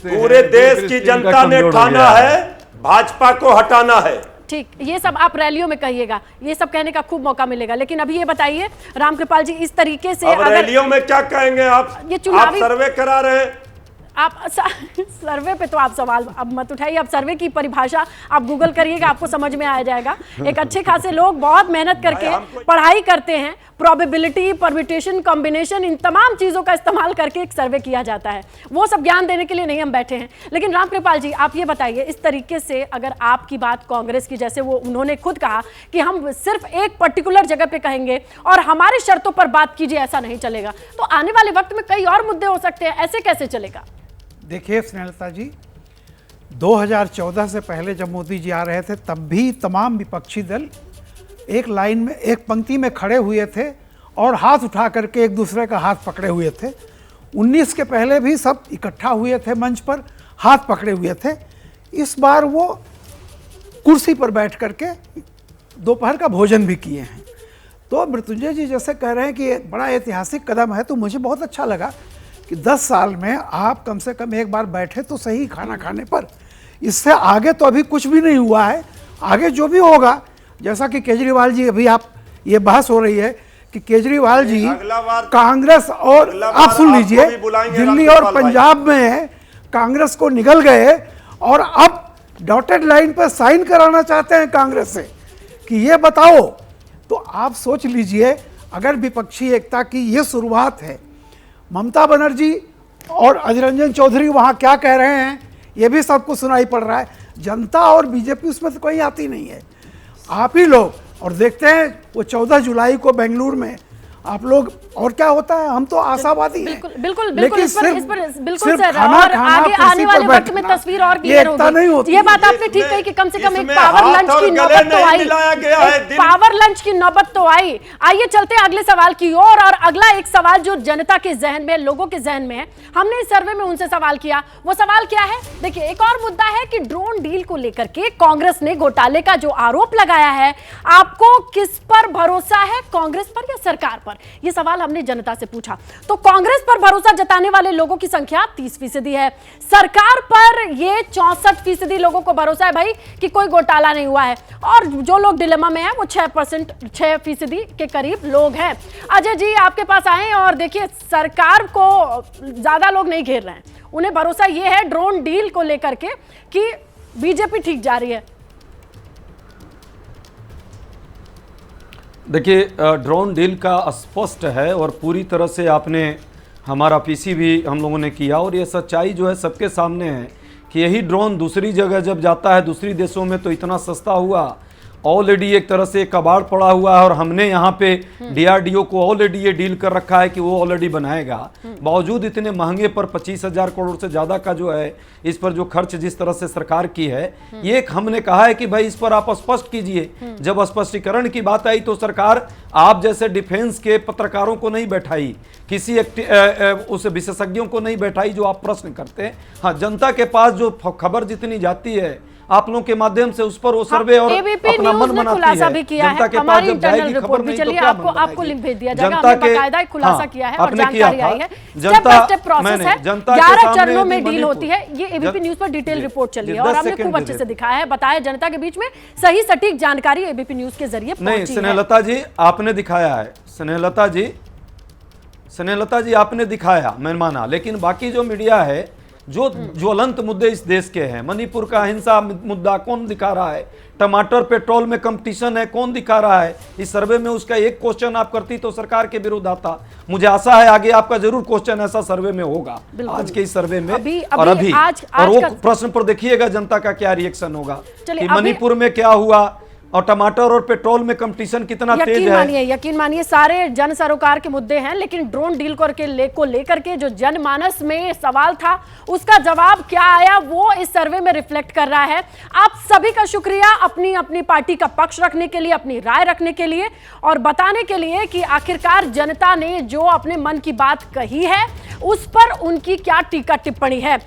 पूरे देश की जनता ने ठाना है भाजपा को हटाना है। ठीक, ये सब आप रैलियों में कहिएगा, ये सब कहने का खूब मौका मिलेगा, लेकिन अभी ये बताइए रामकृपाल जी, इस तरीके से अब रैलियों में क्या कहेंगे आप? ये चुनावी सर्वे करा रहे हैं, आप सर्वे पे तो आप सवाल अब मत उठाइए। अब सर्वे की परिभाषा आप गूगल करिएगा, आपको समझ में आ जाएगा। एक अच्छे खासे लोग बहुत मेहनत करके पढ़ाई करते हैं, प्रोबेबिलिटी, परम्यूटेशन, कॉम्बिनेशन, इन तमाम चीज़ों का इस्तेमाल करके एक सर्वे किया जाता है। वो सब ज्ञान देने के लिए नहीं हम बैठे हैं। लेकिन रामकृपाल जी, आप ये बताइए, इस तरीके से अगर आपकी बात कांग्रेस की, जैसे वो उन्होंने खुद कहा कि हम सिर्फ एक पर्टिकुलर जगह पे कहेंगे और हमारी शर्तों पर बात कीजिए, ऐसा नहीं चलेगा, तो आने वाले वक्त में कई और मुद्दे हो सकते हैं, ऐसे कैसे चलेगा? देखिए स्नेहलता जी, 2014 से पहले जब मोदी जी आ रहे थे तब भी तमाम विपक्षी दल एक लाइन में, एक पंक्ति में खड़े हुए थे और हाथ उठा करके एक दूसरे का हाथ पकड़े हुए थे। 19 के पहले भी सब इकट्ठा हुए थे मंच पर, हाथ पकड़े हुए थे। इस बार वो कुर्सी पर बैठ करके दोपहर का भोजन भी किए हैं। तो मृत्युंजय जी जैसे कह रहे हैं कि बड़ा ऐतिहासिक कदम है, तो मुझे बहुत अच्छा लगा कि 10 साल में आप कम से कम एक बार बैठे तो सही खाना खाने पर। इससे आगे तो अभी कुछ भी नहीं हुआ है, आगे जो भी होगा, जैसा कि केजरीवाल जी, अभी आप ये बहस हो रही है कि केजरीवाल जी कांग्रेस, और आप सुन लीजिए, दिल्ली और पंजाब में कांग्रेस को निगल गए और अब डॉटेड लाइन पर साइन कराना चाहते हैं कांग्रेस से कि ये बताओ। तो आप सोच लीजिए, अगर विपक्षी एकता की ये शुरुआत है, ममता बनर्जी और अधीर रंजन चौधरी वहाँ क्या कह रहे हैं ये भी सबको सुनाई पड़ रहा है। जनता और बीजेपी उसमें तो कोई आती नहीं है, आप ही लोग। और देखते हैं वो 14 जुलाई को बेंगलुरु में आप लोग, और क्या होता है, हम तो आशावादी हैं। बिल्कुल बिल्कुल सर, और आगे आने वाले वक्त में तस्वीर और क्लियर होगी। ये बात आपने ठीक कही कि कम से कम एक पावर लंच की नौबत तो आई, पावर लंच की नौबत तो आई। आइए चलते हैं अगले सवाल की ओर, और अगला एक सवाल जो जनता के जहन में, लोगों के जहन में है, हमने इस सर्वे में उनसे सवाल किया। वो सवाल क्या है? देखिए, एक और मुद्दा है कि ड्रोन डील को लेकर के कांग्रेस ने घोटाले का जो आरोप लगाया है, आपको किस पर भरोसा है, कांग्रेस पर या सरकार पर? यह सवाल हमने जनता से पूछा। तो कांग्रेस पर भरोसा जताने वाले लोगों की संख्या 30% है, सरकार पर यह 64% लोगों को भरोसा है भाई कि कोई घोटाला नहीं हुआ है, और जो लोग डिलेमा में हैं वो 6% के करीब लोग हैं। अजय जी, आपके पास आए और देखिए, सरकार को ज्यादा लोग नहीं घेर रहे हैं, उन्हें भरोसा यह है ड्रोन डील को लेकर के कि बीजेपी ठीक जा रही है। देखिए, ड्रोन डील का स्पष्ट है और पूरी तरह से आपने, हमारा पीसी भी हम लोगों ने किया, और ये सच्चाई जो है सबके सामने है कि यही ड्रोन दूसरी जगह जब जाता है, दूसरी देशों में, तो इतना सस्ता हुआ, ऑलरेडी एक तरह से कबाड़ पड़ा हुआ है, और हमने यहाँ पे डीआरडीओ को ऑलरेडी ये डील कर रखा है कि वो ऑलरेडी बनाएगा। बावजूद इतने महंगे पर 25,000 करोड़ से ज़्यादा का जो है इस पर जो खर्च जिस तरह से सरकार की है, ये हमने कहा है कि भाई इस पर आप स्पष्ट कीजिए। जब स्पष्टीकरण की बात आई तो सरकार आप जैसे डिफेंस के पत्रकारों को नहीं बैठाई, किसी उस विशेषज्ञों को नहीं बैठाई जो आप प्रश्न करते हैं। हाँ, जनता के पास जो खबर जितनी जाती है आप लोगों के माध्यम से, उस पर वो सर्वे और अपना मन बनाती है। जनता के पास जब जाएगी खबर नहीं तो क्या आपको लिंक भेज दिया जाएगा, हमने बकायदा खुलासा किया है और जानकारी आई है। स्टेप बाय स्टेप प्रोसेस है, 11 चरणों में डील होती है। ये एबीपी न्यूज पर डिटेल रिपोर्ट चली है और हमने खूब अच्छे से दिखाया है, बताया जनता के बीच में सही सटीक जानकारी एबीपी न्यूज के जरिए नहीं। स्नेहलता जी आपने दिखाया है, स्नेहलता जी आपने दिखाया, मैं माना, लेकिन बाकी जो मीडिया है जो ज्वलंत मुद्दे इस देश के हैं, मणिपुर का हिंसा मुद्दा कौन दिखा रहा है, टमाटर पेट्रोल में कंपटीशन है कौन दिखा रहा है, इस सर्वे में उसका एक क्वेश्चन आप करती तो सरकार के विरुद्ध आता। मुझे आशा है आगे आपका जरूर क्वेश्चन ऐसा सर्वे में होगा, आज के इस सर्वे में। और वो प्रश्न पर देखिएगा जनता का क्या रिएक्शन होगा कि मणिपुर में क्या हुआ और टमाटर और पेट्रोल में कंपटीशन कितना तेज है। यकीन मानिए सारे जन सरोकार के मुद्दे हैं, लेकिन ड्रोन डील को लेकर के जो जनमानस में सवाल था उसका जवाब क्या आया वो इस सर्वे में रिफ्लेक्ट कर रहा है। आप सभी का शुक्रिया अपनी अपनी पार्टी का पक्ष रखने के लिए, अपनी राय रखने के लिए और बताने के लिए कि आखिरकार जनता ने जो अपने मन की बात कही है उस पर उनकी क्या टीका टिप्पणी है।